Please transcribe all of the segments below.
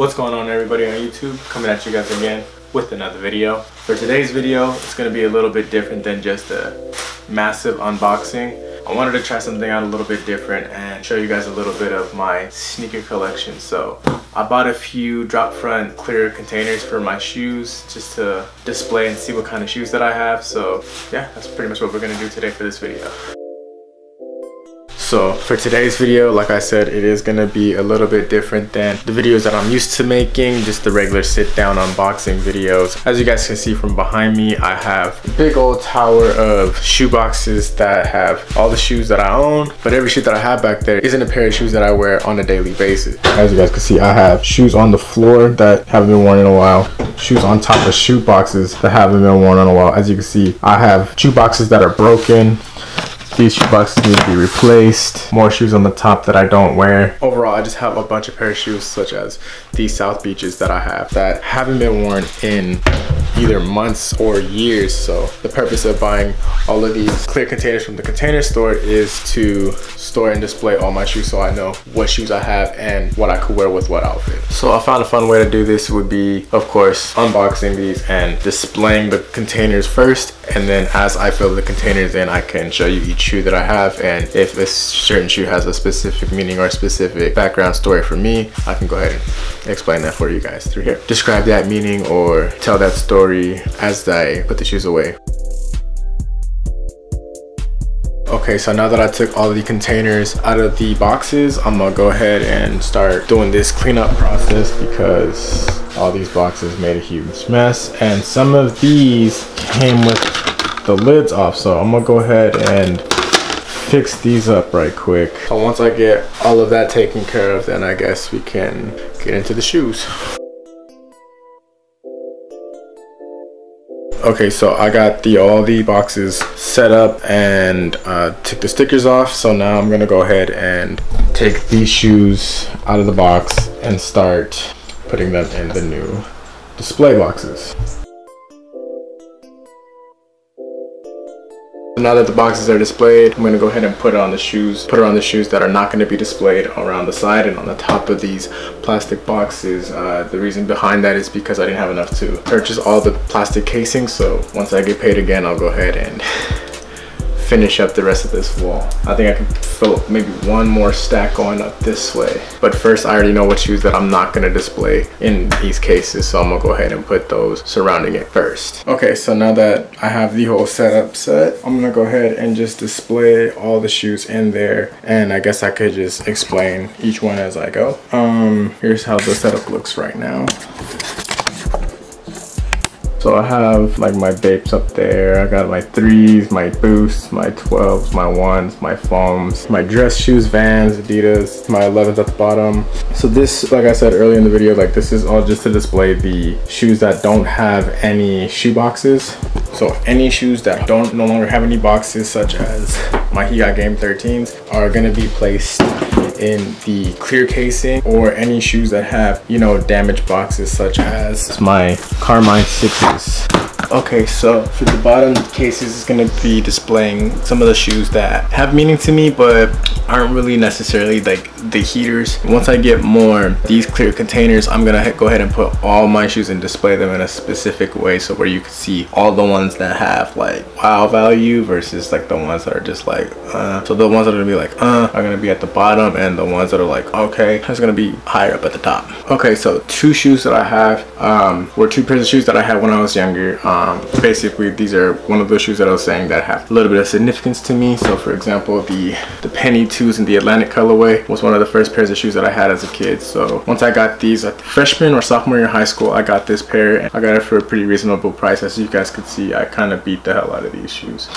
What's going on, everybody on YouTube? Coming at you guys again with another video. For today's video, it's going to be a little bit different than just a massive unboxing. I wanted to try something out a little bit different and show you guys a little bit of my sneaker collection. So I bought a few drop front clear containers for my shoes just to display and see what kind of shoes that I have. So yeah, that's pretty much what we're going to do today for this video. So for today's video, like I said, it is gonna be a little bit different than the videos that I'm used to making, just the regular sit down unboxing videos. As you guys can see from behind me, I have a big old tower of shoe boxes that have all the shoes that I own, but every shoe that I have back there isn't a pair of shoes that I wear on a daily basis. As you guys can see, I have shoes on the floor that haven't been worn in a while, shoes on top of shoe boxes that haven't been worn in a while. As you can see, I have shoe boxes that are broken. These shoe boxes need to be replaced. More shoes on the top that I don't wear. Overall, I just have a bunch of pair of shoes such as these South Beaches that I have that haven't been worn in either months or years. So the purpose of buying all of these clear containers from the Container Store is to store and display all my shoes so I know what shoes I have and what I could wear with what outfit. So I found a fun way to do this would be, of course, unboxing these and displaying the containers first, and then as I fill the containers in, I can show you each shoe that I have, and if a certain shoe has a specific meaning or a specific background story for me, I can go ahead and explain that for you guys through here. Describe that meaning or tell that story as I put the shoes away. Okay, so now that I took all of the containers out of the boxes, I'm gonna go ahead and start doing this cleanup process because all these boxes made a huge mess, and some of these came with the lids off. So I'm gonna go ahead and fix these up right quick. So once I get all of that taken care of, then I guess we can get into the shoes. Okay, so I got all the boxes set up and took the stickers off. So now I'm gonna go ahead and take these shoes out of the box and start putting them in the new display boxes. Now that the boxes are displayed, I'm gonna go ahead and put it on the shoes that are not gonna be displayed around the side and on the top of these plastic boxes. The reason behind that is because I didn't have enough to purchase all the plastic casings. So once I get paid again, I'll go ahead and finish up the rest of this wall. I think I can fill maybe one more stack going up this way. But first, I already know what shoes that I'm not gonna display in these cases, so I'm gonna go ahead and put those surrounding it first. Okay, so now that I have the whole setup set, I'm gonna go ahead and just display all the shoes in there, and I guess I could just explain each one as I go. Here's how the setup looks right now. So I have like my Bapes up there. I got my 3s, my Boosts, my 12s, my 1s, my foams, my dress shoes, Vans, Adidas, my 11s at the bottom. So this, like I said earlier in the video, like this is all just to display the shoes that don't have any shoe boxes. So any shoes that no longer have any boxes, such as my He Got Game 13s, are gonna be placed in the clear casing, or any shoes that have, you know, damaged boxes, such as my Carmine 6s. Okay, so for the bottom cases is going to be displaying some of the shoes that have meaning to me but aren't really necessarily like the heaters. Once I get more these clear containers, I'm going to go ahead and put all my shoes and display them in a specific way, so where you can see all the ones that have like wow value versus like the ones that are just like so the ones that are going to be like are going to be at the bottom, and the ones that are like okay, that's going to be higher up at the top. Okay, so two shoes that I have were two pairs of shoes that I had when I was younger. Basically, these are one of those shoes that I was saying that have a little bit of significance to me. So for example, the Penny 2s in the Atlantic colorway was one of the first pairs of shoes that I had as a kid. So once I got these at freshman or sophomore year in high school, I got this pair, and I got it for a pretty reasonable price. As you guys could see, I kind of beat the hell out of these shoes.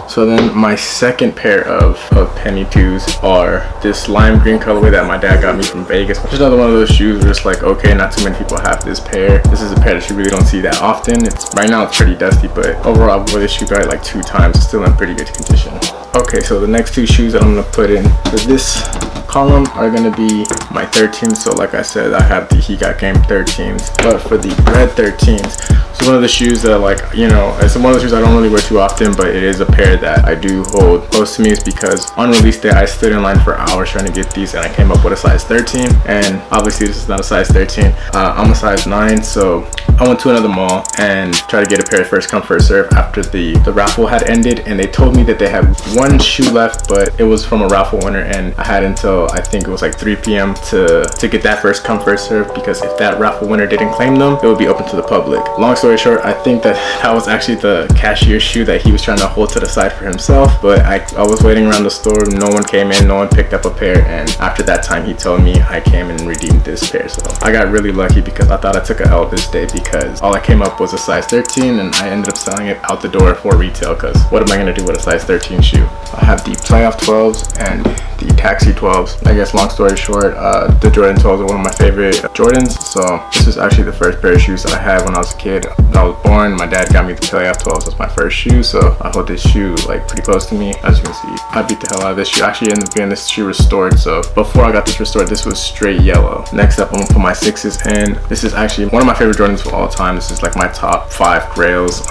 So then my second pair of Penny 2s are this lime green colorway that my dad got me from Vegas. Which is another one of those shoes where it's like, okay, not too many people have this pair. This is a pair that you really don't see that often. It's right now it's pretty dusty, but overall I've worn this shoe probably like 2 times. It's still in pretty good condition. Okay, so the next 2 shoes that I'm gonna put in for this column are gonna be my 13s. So like I said, I have the He Got Game 13s, but for the red 13s, It's one of the shoes that, like, you know, it's one of the shoes I don't really wear too often, but it is a pair that I do hold close to me. Is because on release day I stood in line for hours trying to get these, and I came up with a size 13, and obviously this is not a size 13. I'm a size 9, so I went to another mall and tried to get a pair of first come first serve after the raffle had ended, and they told me that they had one shoe left, but it was from a raffle winner, and I had until I think it was like 3 p.m. to get that first come first serve, because if that raffle winner didn't claim them, it would be open to the public. Long story short, I think that was actually the cashier's shoe that he was trying to hold to the side for himself, but I was waiting around the store, no one came in, no one picked up a pair, and after that time he told me I came and redeemed this pair. So I got really lucky because I thought I took an L this day, because all I came up was a size 13 and I ended up selling it out the door for retail, because what am I going to do with a size 13 shoe? I have the playoff 12s and the taxi 12s. I guess long story short, the Jordan 12s are one of my favorite Jordans. So this is actually the first pair of shoes that I had when I was a kid. When I was born, my dad got me the playoff 12s as my first shoe, so I hold this shoe like pretty close to me. As you can see, I beat the hell out of this shoe. I actually ended up getting this shoe restored, so before I got this restored, this was straight yellow. Next up, I'm gonna put my 6s in. This is actually one of my favorite Jordans of all time. This is like my top 5 grails.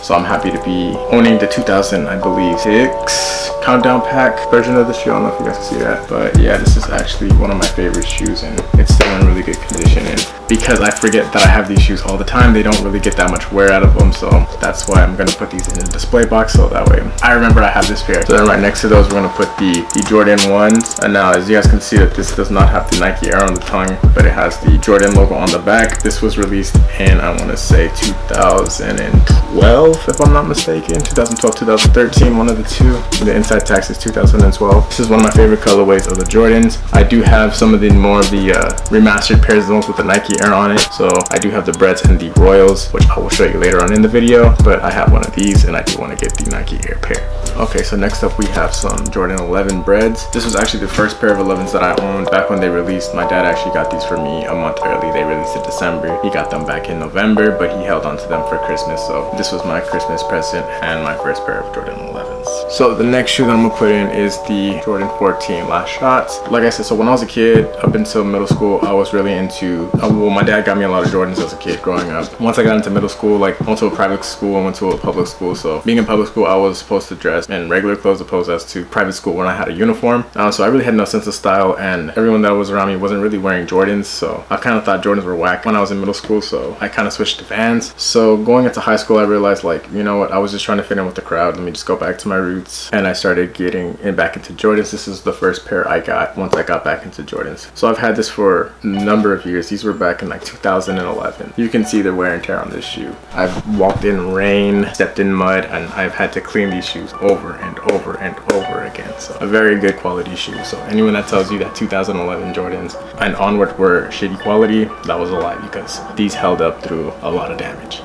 So I'm happy to be owning the 2000, I believe, 6 countdown pack version of the shoe. I don't know if you guys can see that, but yeah, this is actually one of my favorite shoes, and it's still in really good condition. And because I forget that I have these shoes all the time, they don't really get that much wear out of them, so that's why I'm gonna put these in a display box, so that way I remember I have this pair. So then right next to those, we're gonna put the Jordan 1s. And now, as you guys can see, that this does not have the Nike Air on the tongue, but it has the Jordan logo on the back. This was released in, I want to say 2012, if I'm not mistaken. 2012, 2013, one of the two. The inside tax is 2012. This is one of my favorite colorways of the Jordans. I do have some of the more of the remastered pairs, the ones with the Nike Air on it. So I do have the Breds and the Royals, which I will show you later on in the video, but I have one of these and I do want to get the Nike Air pair. Okay, so next up we have some Jordan 11 Breds. This was actually the first pair of 11s that I owned back when they released. My dad actually got these for me a month early. They released in December. He got them back in November, but he held on to them for Christmas. So this was my Christmas present and my first pair of Jordan 11s. So the next shoe that I'm gonna put in is the Jordan 14 Last Shots. Like I said, so when I was a kid, up until middle school, I was really into, well, my dad got me a lot of Jordans as a kid growing up. Once I got into middle school, like I went to a private school, I went to a public school. So being in public school, I was supposed to dress in regular clothes opposed as to private school when I had a uniform. So I really had no sense of style, and everyone that was around me wasn't really wearing Jordans. So I kind of thought Jordans were whack when I was in middle school. So I kind of switched to Vans. So going into high school, I realized, like, you know what, I was just trying to fit in with the crowd. Let me just go back to my roots. And I started getting back into Jordans. This is the first pair I got once I got back into Jordans. So I've had this for a number of years. These were back in like 2011. You can see the wear and tear on this shoe. I've walked in rain, stepped in mud, and I've had to clean these shoes over and over and over again. So a very good quality shoe. So anyone that tells you that 2011 Jordans and onward were shitty quality, that was a lie, because these held up through a lot of damage.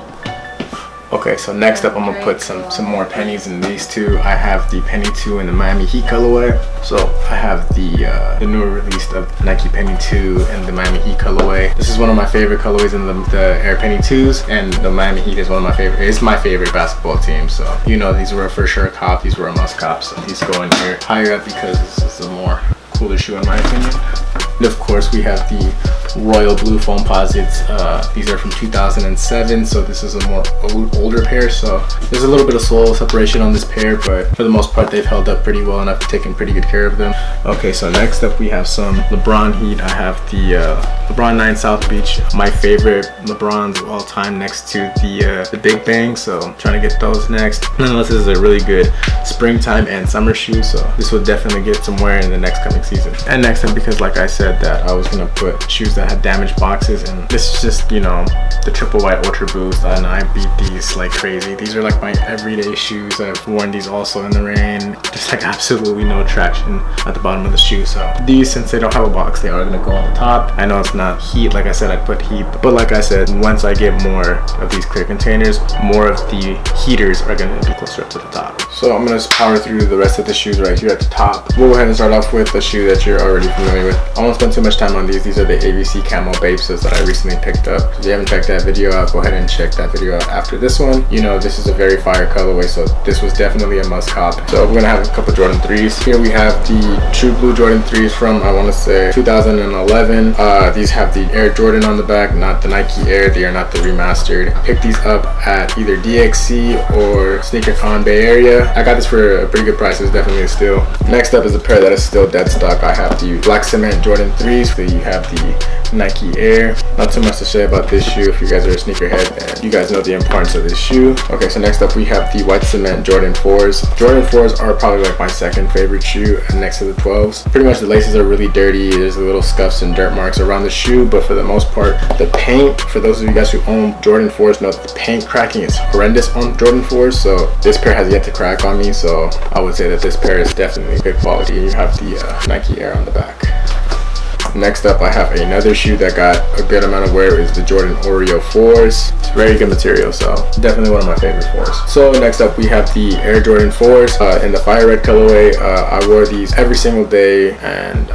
Okay, so next up I'm gonna put some more pennies in these two. I have the Penny 2 in the Miami Heat colorway. So I have the newer release of Nike Penny 2 and the Miami Heat colorway. This is one of my favorite colorways in the Air Penny 2s, and the Miami Heat is one of my favorite. It's my favorite basketball team. So you know, these were for sure a cop. These were a must cop. So these go in here higher up because this is a more cooler shoe in my opinion. And of course we have the Royal Blue Foamposites. These are from 2007, so this is a more older pair, so there's a little bit of sole separation on this pair, but for the most part they've held up pretty well and I've taken pretty good care of them. Okay, so next up we have some LeBron Heat. I have the LeBron 9 South Beach, my favorite LeBrons of all time, next to the Big Bang, so I'm trying to get those next. Nonetheless, this is a really good springtime and summer shoe, so this will definitely get some wear in the next coming season. And next up, because like I said that I was gonna put shoes that had damaged boxes, and this is just, you know, the Triple White Ultra Boost, and I beat these like crazy. These are like my everyday shoes. I've worn these also in the rain. Just like absolutely no traction at the bottom of the shoe. So these, since they don't have a box, they are gonna go on the top. I know it's not heat, like I said, I put heat, but like I said, once I get more of these clear containers, more of the heaters are gonna be closer up to the top. So I'm gonna just power through the rest of the shoes right here at the top. We'll go ahead and start off with the shoe that you're already familiar with. I won't spend too much time on these. These are the ABC Camo Bapeses that I recently picked up. If you haven't checked that video out, go ahead and check that video out after this one. You know, this is a very fire colorway, so this was definitely a must cop. So we're gonna have a couple Jordan 3s. Here we have the True Blue Jordan 3s from, I wanna say, 2011. These have the Air Jordan on the back, not the Nike Air. They are not the remastered. I picked these up at either DXC or SneakerCon Bay Area. I got this for a pretty good price. It's definitely a steal. Next up is a pair that is still dead stock. I have the Black Cement Jordan 3s. So you have the Nike Air. Not too much to say about this shoe. If you guys are a sneakerhead, and you guys know the importance of this shoe. Okay, so next up we have the White Cement Jordan 4s. Jordan 4s are probably like my second favorite shoe next to the 12s. Pretty much the laces are really dirty. There's a little scuffs and dirt marks around the shoe, but for the most part, the paint, for those of you guys who own Jordan 4s, know that the paint cracking is horrendous on Jordan 4s. So this pair has yet to crack on me, so I would say that this pair is definitely good quality. You have the Nike Air on the back. Next up, I have another shoe that got a good amount of wear. Is the Jordan Oreo 4s. It's very good material, so definitely one of my favorite 4s. So next up, we have the Air Jordan 4s in the fire red colorway. I wore these every single day, and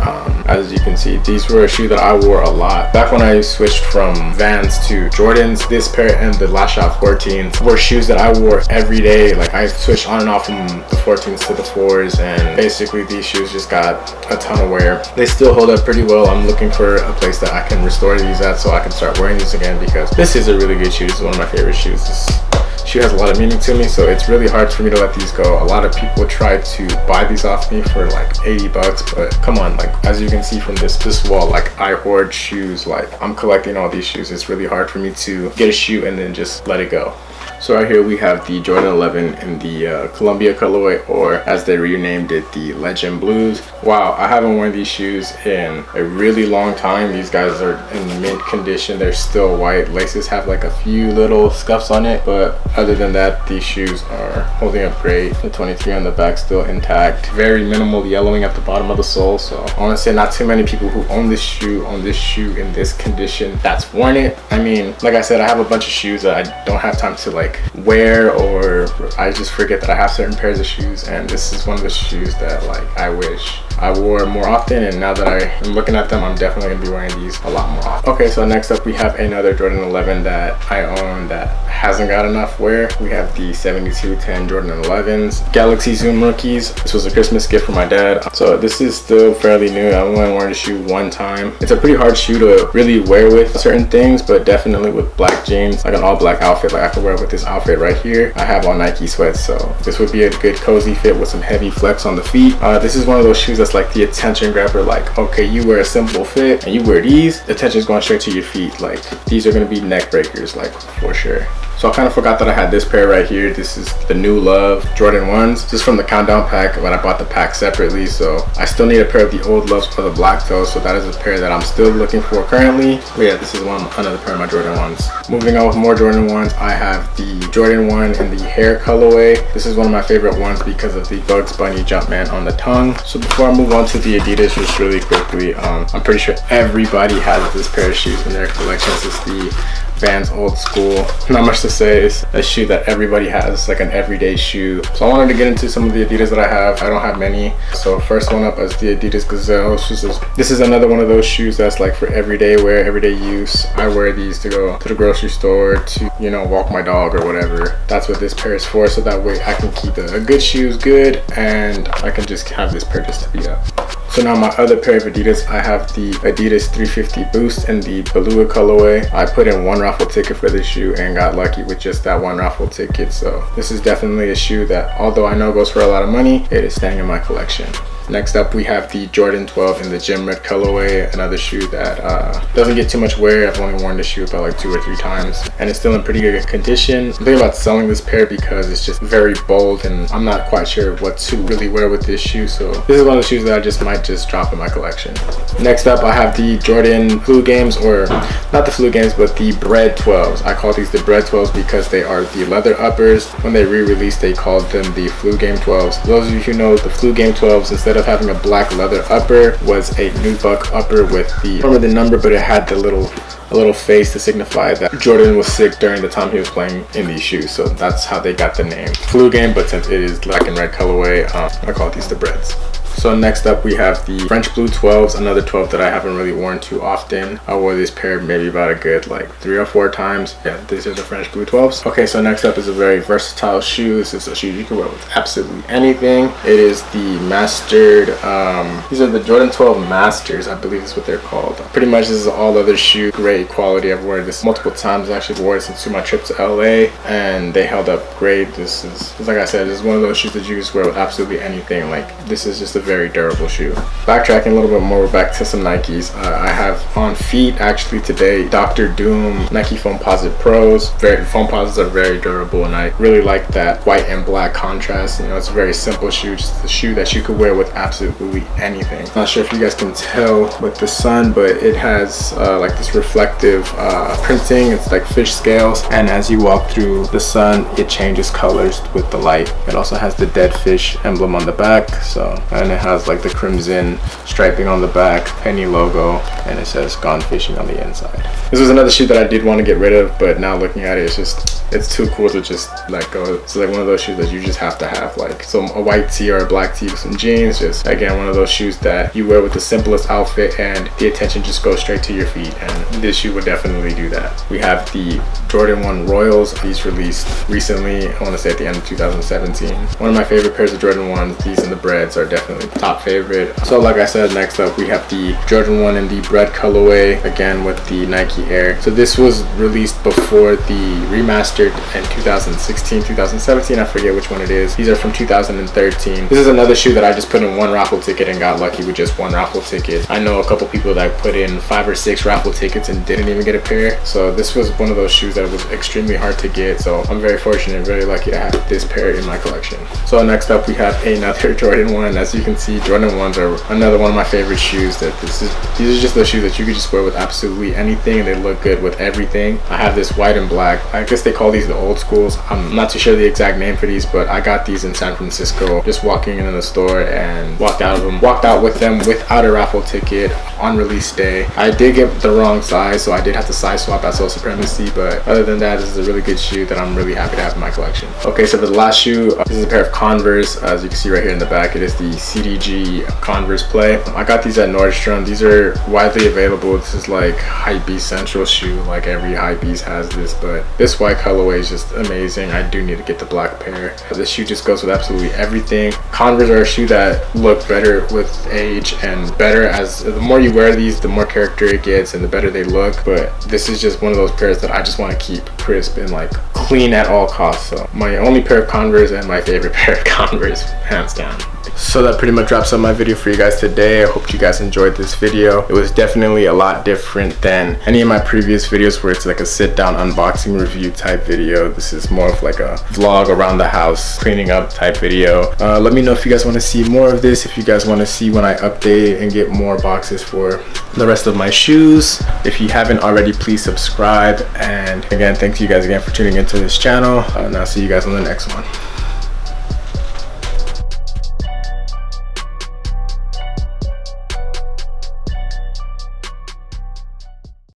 as you can see, these were a shoe that I wore a lot. Back when I switched from Vans to Jordans, this pair and the Last Shot 14s were shoes that I wore every day. Like, I switched on and off from the 14s to the 4s, and basically these shoes just got a ton of wear. They still hold up pretty well. I'm looking for a place that I can restore these at so I can start wearing these again, because this is a really good shoe. This is one of my favorite shoes. This shoe has a lot of meaning to me, so it's really hard for me to let these go. A lot of people try to buy these off me for like 80 bucks, but come on, like, as you can see from this wall, like, I hoard shoes. Like, I'm collecting all these shoes. It's really hard for me to get a shoe and then just let it go. So right here we have the Jordan 11 in the Columbia colorway, or as they renamed it, the Legend Blues. Wow, I haven't worn these shoes in a really long time. These guys are in mint condition. They're still white. Laces have like a few little scuffs on it, but other than that, these shoes are holding up great. The 23 on the back still intact. Very minimal yellowing at the bottom of the sole. So I want to say not too many people who own this shoe in this condition that's worn it. I mean, like I said, I have a bunch of shoes that I don't have time to like wear, or I just forget that I have certain pairs of shoes, and this is one of the shoes that like I wish I wore more often, and now that I am looking at them, I'm definitely gonna be wearing these a lot more often. Okay, so next up we have another Jordan 11 that I own that hasn't got enough wear. We have the 7210 Jordan 11s Galaxy Zoom rookies. This was a Christmas gift from my dad, so this is still fairly new. I only worn the shoe one time. It's a pretty hard shoe to really wear with certain things, but definitely with black jeans, like an all black outfit. Like, I could wear it with this outfit right here. I have all Nike sweats, so this would be a good cozy fit with some heavy flex on the feet. This is one of those shoes that's like the attention grabber. Like, okay, you wear a simple fit and you wear these, the attention's going straight to your feet. Like, these are gonna be neck breakers, like, for sure. So I kind of forgot that I had this pair right here. This is the New Love Jordan 1s. This is from the Countdown pack when I bought the pack separately. So I still need a pair of the Old Loves for the black toe. So that is a pair that I'm still looking for currently. But yeah, this is another pair of my Jordan 1s. Moving on with more Jordan 1s, I have the Jordan 1 in the hair colorway. This is one of my favorite ones because of the Bugs Bunny Jumpman on the tongue. So before I move on to the Adidas just really quickly, I'm pretty sure everybody has this pair of shoes in their collections. It's the Vans Old School. Not much to say. It's a shoe that everybody has. It's like an everyday shoe. So I wanted to get into some of the Adidas that I have. I don't have many. So first one up is the Adidas Gazelle. This is another one of those shoes that's like for everyday wear, everyday use. I wear these to go to the grocery store, to, you know, walk my dog or whatever. That's what this pair is for. So that way I can keep the good shoes good, and I can just have this pair just to be up. So now my other pair of Adidas, I have the Adidas 350 Boost in the Beluga colorway. I put in one raffle ticket for this shoe and got lucky with just that one raffle ticket. So this is definitely a shoe that, although I know goes for a lot of money, it is staying in my collection. Next up, we have the Jordan 12 in the Gym Red colorway, another shoe that doesn't get too much wear. I've only worn this shoe about like 2 or 3 times, and it's still in pretty good condition. I'm thinking about selling this pair because it's just very bold, and I'm not quite sure what to really wear with this shoe. So this is one of the shoes that I just might just drop in my collection. Next up, I have the Jordan Flu Games, or not the Flu Games, but the Bread 12s. I call these the Bread 12s because they are the leather uppers. When they re-released, they called them the Flu Game 12s. Those of you who know, the Flu Game 12s, instead of having a black leather upper, was a nubuck upper with the, I don't remember the number, but it had the little a little face to signify that Jordan was sick during the time he was playing in these shoes. So that's how they got the name Flu Game, but since it is black and red colorway, I call these the Breads. So next up we have the French Blue 12s, another 12 that I haven't really worn too often. I wore this pair maybe about a good like 3 or 4 times. Yeah, these are the French Blue 12s. Okay, so next up is a very versatile shoe. This is a shoe you can wear with absolutely anything. It is the Mastered, these are the Jordan 12 Masters, I believe is what they're called. Pretty much this is all other shoe, great quality. I've worn this multiple times. I actually wore it since my trip to LA and they held up great. This is, like I said, this is one of those shoes that you just wear with absolutely anything. Like this is just a very durable shoe. Backtracking a little bit more, back to some Nikes. I have on feet actually today Dr. Doom Nike Foamposite Pros. Foamposites are very durable and I really like that white and black contrast. You know, it's a very simple shoe, just a shoe that you could wear with absolutely anything. Not sure if you guys can tell with the sun, but it has like this reflective printing. It's like fish scales, and as you walk through the sun it changes colors with the light. It also has the dead fish emblem on the back, and it has like the crimson striping on the back, Penny logo, and it says Gone Fishing on the inside. This was another shoe that I did want to get rid of, but now looking at it, it's too cool to just let go. It's like one of those shoes that you just have to have, like a white tee or a black tee with some jeans. Just again, one of those shoes that you wear with the simplest outfit and the attention just goes straight to your feet, and this shoe would definitely do that. We have the Jordan 1 Royals. These released recently, I want to say at the end of 2017. One of my favorite pairs of Jordan 1s. These and the Breads are definitely top favorite. So like I said, next up we have the Jordan 1 in the Bread colorway, again with the Nike Air. So this was released before the remastered in 2016, 2017, I forget which one it is. These are from 2013. This is another shoe that I just put in one raffle ticket and got lucky with just one raffle ticket. I know a couple people that put in 5 or 6 raffle tickets and didn't even get a pair. So this was one of those shoes that was extremely hard to get. So I'm very fortunate, very lucky to have this pair in my collection. So next up we have another Jordan 1. As you can see, Jordan 1s are another one of my favorite shoes. These are just those shoes that you could just wear with absolutely anything and they look good with everything. I have this white and black. I guess they call these the old schools. I'm not too sure the exact name for these, but I got these in San Francisco, just walking in the store and walked out with them without a raffle ticket on release day. I did get the wrong size, so I did have to size swap at Soul Supremacy, but other than that, this is a really good shoe that I'm really happy to have in my collection. Okay, so for the last shoe, this is a pair of Converse. As you can see right here in the back, it is the CDG Converse Play. I got these at Nordstrom. These are widely available. This is like Hypebeast Central shoe, like every Hypebeast has this, but this white colorway is just amazing. I do need to get the black pair. This shoe just goes with absolutely everything. Converse are a shoe that look better with age and better as the more you wear these, the more character it gets and the better they look. But this is just one of those pairs that I just want to keep crisp and like clean at all costs. So my only pair of Converse and my favorite pair of Converse, hands down. So that pretty much wraps up my video for you guys today. I hope you guys enjoyed this video. It was definitely a lot different than any of my previous videos where it's like a sit down unboxing review type video. This is more of like a vlog around the house cleaning up type video. Let me know if you guys want to see more of this, if you guys want to see when I update and get more boxes for the rest of my shoes. If you haven't already, please subscribe, and again, thank you guys again for tuning into this channel, and I'll see you guys on the next one.